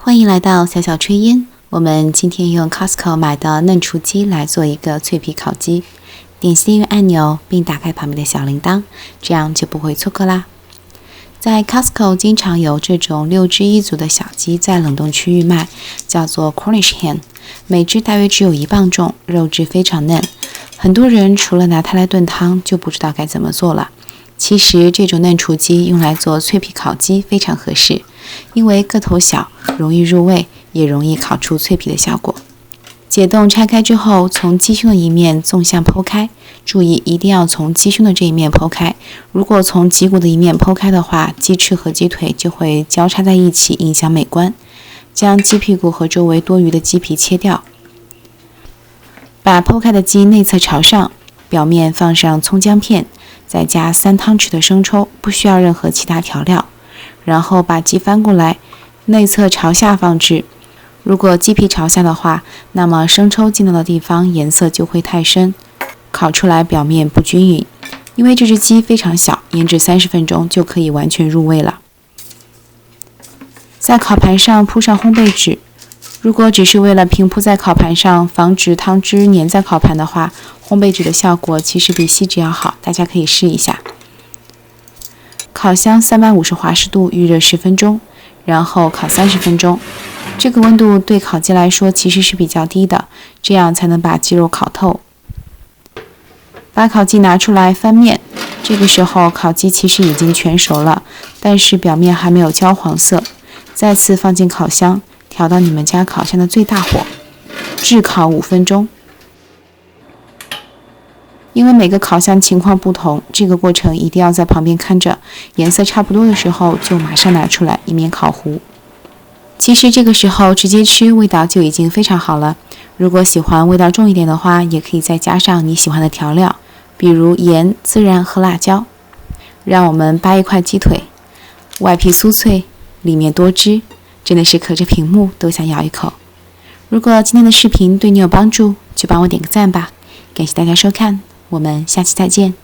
欢迎来到小小炊烟。我们今天用 Costco 买的嫩雏鸡来做一个脆皮烤鸡。点击订阅按钮并打开旁边的小铃铛，这样就不会错过啦。在 Costco 经常有这种6只1组的小鸡在冷冻区域卖，叫做 Cornish hen， 每只大约只有1磅重，肉质非常嫩。很多人除了拿它来炖汤，就不知道该怎么做了。其实这种嫩雏鸡用来做脆皮烤鸡非常合适，因为个头小，容易入味，也容易烤出脆皮的效果。解冻拆开之后，从鸡胸的一面纵向剖开，注意一定要从鸡胸的这一面剖开。如果从脊骨的一面剖开的话，鸡翅和鸡腿就会交叉在一起，影响美观。将鸡屁股和周围多余的鸡皮切掉，把剖开的鸡内侧朝上，表面放上葱姜片，再加3汤匙的生抽，不需要任何其他调料。然后把鸡翻过来，内侧朝下放置。如果鸡皮朝下的话，那么生抽进到的地方颜色就会太深，烤出来表面不均匀。因为这只鸡非常小，腌制30分钟就可以完全入味了。在烤盘上铺上烘焙纸，如果只是为了平铺在烤盘上，防止汤汁粘在烤盘的话，烘焙纸的效果其实比锡纸要好，大家可以试一下。烤箱350华氏度预热10分钟，然后烤30分钟。这个温度对烤鸡来说其实是比较低的，这样才能把鸡肉烤透。把烤鸡拿出来翻面，这个时候烤鸡其实已经全熟了，但是表面还没有焦黄色。再次放进烤箱，调到你们家烤箱的最大火，炙烤5分钟。因为每个烤箱情况不同，这个过程一定要在旁边看着，颜色差不多的时候就马上拿出来，以免烤糊。其实这个时候直接吃，味道就已经非常好了。如果喜欢味道重一点的话，也可以再加上你喜欢的调料，比如盐、孜然和辣椒。让我们掰一块鸡腿，外皮酥脆，里面多汁，真的是隔着屏幕都想咬一口。如果今天的视频对你有帮助，就帮我点个赞吧。感谢大家收看，我们下期再见。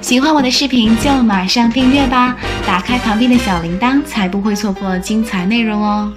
喜欢我的视频就马上订阅吧，打开旁边的小铃铛，才不会错过精彩内容哦。